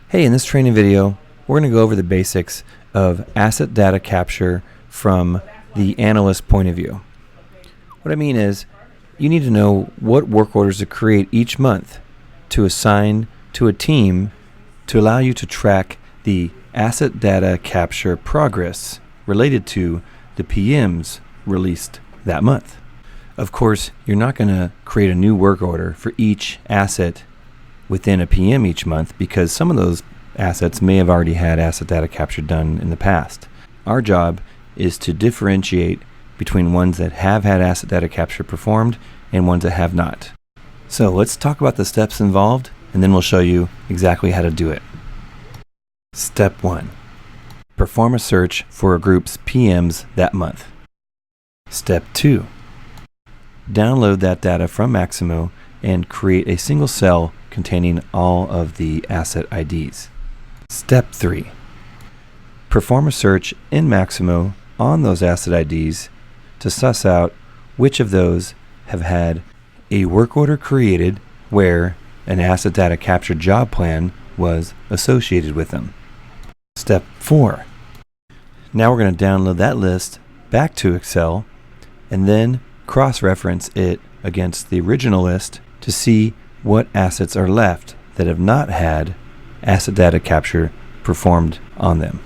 Hey, in this training video, we're going to go over the basics of asset data capture from the analyst point of view. What I mean is, you need to know what work orders to create each month to assign to a team to allow you to track the asset data capture progress related to the PMs released that month. Of course, you're not going to create a new work order for each asset within a PM each month because some of those assets may have already had asset data capture done in the past. Our job is to differentiate between ones that have had asset data capture performed and ones that have not. So let's talk about the steps involved, and then we'll show you exactly how to do it. Step 1. Perform a search for a group's PMs that month. Step 2. Download that data from Maximo and create a single cell containing all of the asset IDs. Step 3. Perform a search in Maximo on those asset IDs to suss out which of those have had a work order created where an asset data capture job plan was associated with them. Step 4. Now we're going to download that list back to Excel and then cross-reference it against the original list to see what assets are left that have not had asset data capture performed on them.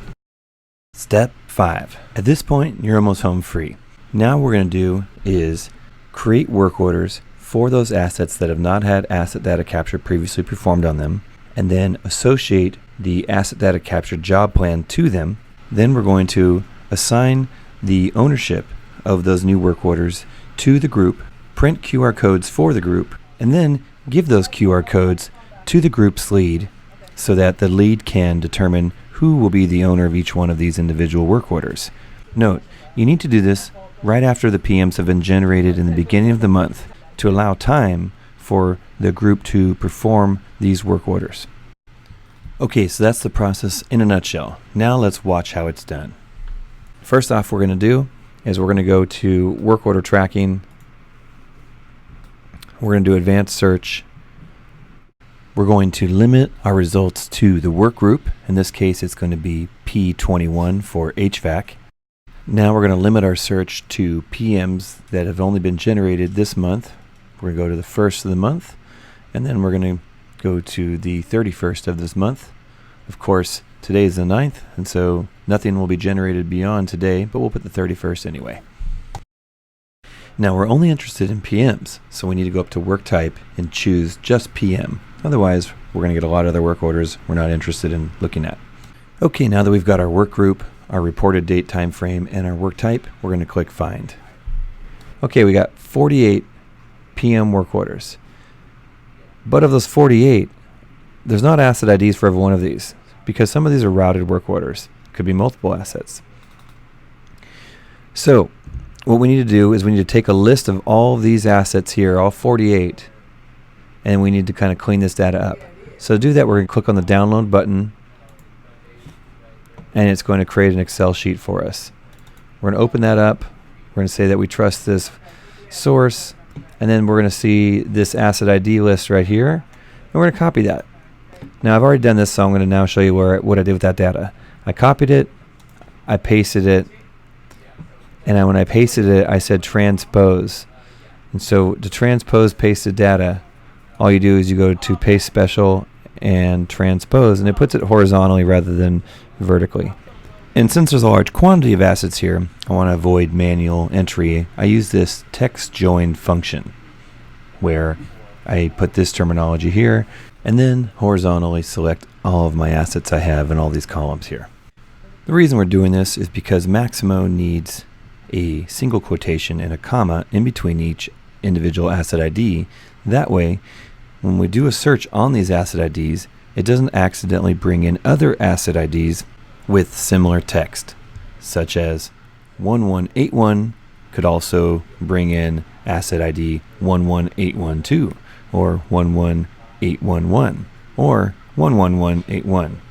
Step 5. At this point, you're almost home free. Now what we're going to do is create work orders for those assets that have not had asset data capture previously performed on them, and then associate the asset data capture job plan to them. Then we're going to assign the ownership of those new work orders to the group, print QR codes for the group, and then give those QR codes to the group's lead so that the lead can determine who will be the owner of each one of these individual work orders. Note, you need to do this right after the PMs have been generated in the beginning of the month to allow time for the group to perform these work orders. Okay, so that's the process in a nutshell. Now let's watch how it's done. First off, what we're going to do is we're going to go to work order tracking. We're going to do advanced search. We're going to limit our results to the work group. In this case, it's going to be P21 for HVAC. Now we're going to limit our search to PMs that have only been generated this month. We're going to go to the first of the month, and then we're going to go to the 31st of this month. Of course, today is the 9th, and so nothing will be generated beyond today, but we'll put the 31st anyway. Now we're only interested in PMs, so we need to go up to work type and choose just PM. Otherwise, we're going to get a lot of other work orders we're not interested in looking at. Okay, now that we've got our work group, our reported date, time frame, and our work type, we're going to click Find. Okay, we got 48 PM work orders. But of those 48, there's not asset IDs for every one of these because some of these are routed work orders. Could be multiple assets. So what we need to do is we need to take a list of all of these assets here, all 48, and we need to kind of clean this data up. So to do that, we're going to click on the download button, and it's going to create an Excel sheet for us. We're going to open that up. We're going to say that we trust this source, and then we're going to see this asset ID list right here, and we're going to copy that. Now I've already done this, so I'm going to now show you what I did with that data. I copied it, I pasted it, and when I pasted it, I said transpose. And so to transpose pasted data, all you do is you go to paste special and transpose, and it puts it horizontally rather than vertically. And since there's a large quantity of assets here, I want to avoid manual entry. I use this text join function where I put this terminology here and then horizontally select all of my assets I have in all these columns here. The reason we're doing this is because Maximo needs a single quotation and a comma in between each individual asset ID. That way, when we do a search on these asset IDs, it doesn't accidentally bring in other asset IDs with similar text, such as 1181 could also bring in asset ID 11812 or 11811 or 11181.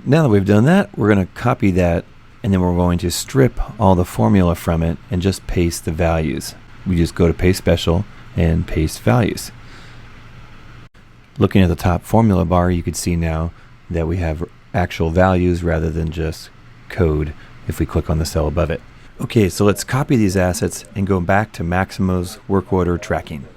Now that we've done that, we're going to copy that, and then we're going to strip all the formula from it and just paste the values. We just go to paste special and paste values. Looking at the top formula bar, you could see now that we have actual values rather than just code if we click on the cell above it. Okay, so let's copy these assets and go back to Maximo's work order tracking.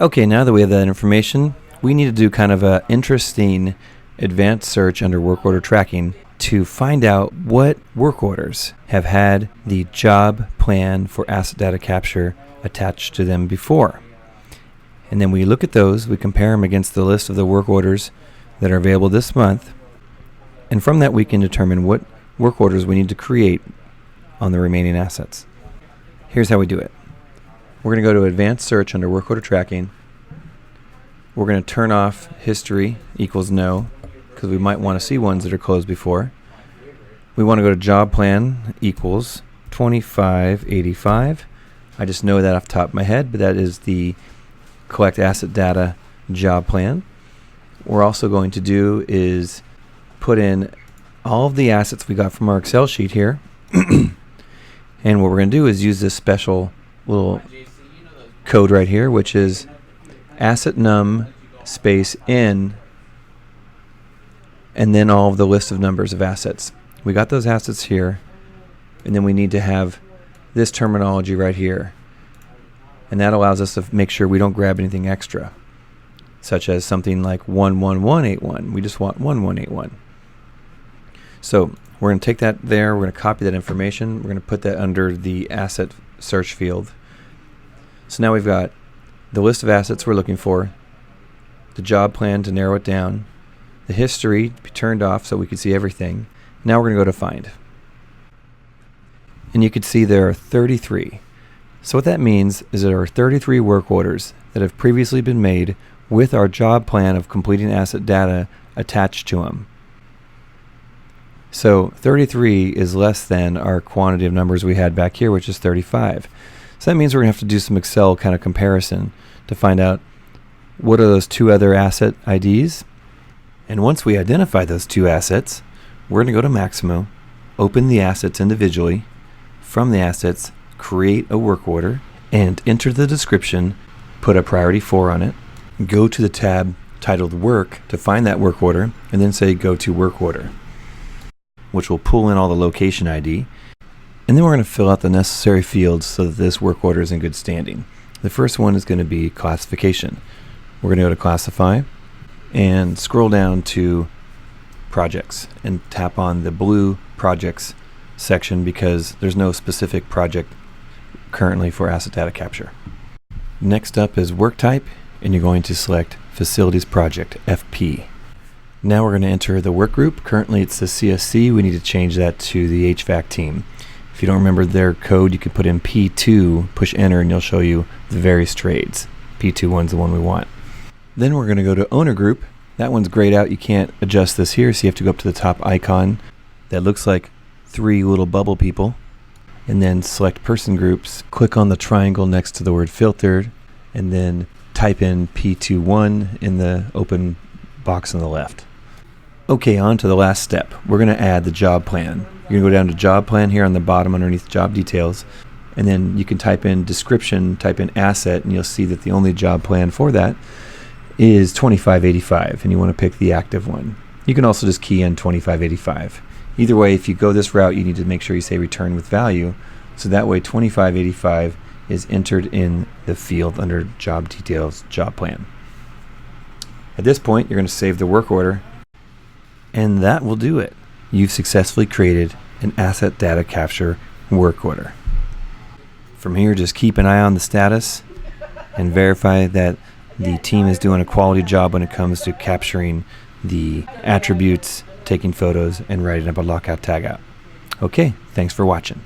Okay, now that we have that information, we need to do kind of an interesting advanced search under work order tracking to find out what work orders have had the job plan for asset data capture attached to them before. And then we look at those, we compare them against the list of the work orders that are available this month, and from that we can determine what work orders we need to create on the remaining assets. Here's how we do it. We're going to go to Advanced Search under Work Order Tracking. We're going to turn off History equals No, because we might want to see ones that are closed before. We want to go to Job Plan equals 2585. I just know that off the top of my head, but that is the Collect Asset Data job plan. What we're also going to do is put in all of the assets we got from our Excel sheet here. And what we're going to do is use this special little code right here, which is asset num space in, and then all of the list of numbers of assets. We got those assets here, and then we need to have this terminology right here. And that allows us to make sure we don't grab anything extra, such as something like 11181. We just want 1181. So we're going to take that there, we're going to copy that information, we're going to put that under the asset search field. So now we've got the list of assets we're looking for, the job plan to narrow it down, the history to be turned off so we can see everything. Now we're going to go to find. And you can see there are 33. So what that means is there are 33 work orders that have previously been made with our job plan of completing asset data attached to them. So 33 is less than our quantity of numbers we had back here, which is 35. So that means we're going to have to do some Excel kind of comparison to find out what are those two other asset IDs. And once we identify those two assets, we're going to go to Maximo, open the assets individually. From the assets, create a work order and enter the description, put a priority 4 on it, go to the tab titled Work to find that work order, and then say Go to Work Order, which will pull in all the location ID. And then we're going to fill out the necessary fields so that this work order is in good standing. The first one is going to be classification. We're going to go to Classify and scroll down to Projects and tap on the blue Projects section because there's no specific project currently for asset data capture. Next up is Work Type, and you're going to select Facilities Project, FP. Now we're going to enter the work group. Currently it's the CSC. We need to change that to the HVAC team. If you don't remember their code, you can put in P2, push enter, and it'll show you the various trades. P21's the one we want. Then we're going to go to Owner Group. That one's grayed out. You can't adjust this here, so you have to go up to the top icon that looks like 3 little bubble people, and then select Person Groups. Click on the triangle next to the word Filtered, and then type in P21 in the open box on the left. Okay, on to the last step. We're going to add the job plan. You're going to go down to Job Plan here on the bottom underneath Job Details, and then you can type in Description, type in Asset, and you'll see that the only job plan for that is 2585, and you want to pick the active one. You can also just key in 2585. Either way, if you go this route, you need to make sure you say Return with Value, so that way 2585 is entered in the field under Job Details, Job Plan. At this point, you're going to save the work order, and that will do it. You've successfully created an asset data capture work order. From here, just keep an eye on the status and verify that the team is doing a quality job when it comes to capturing the attributes, taking photos, and writing up a lockout tagout. Okay, thanks for watching.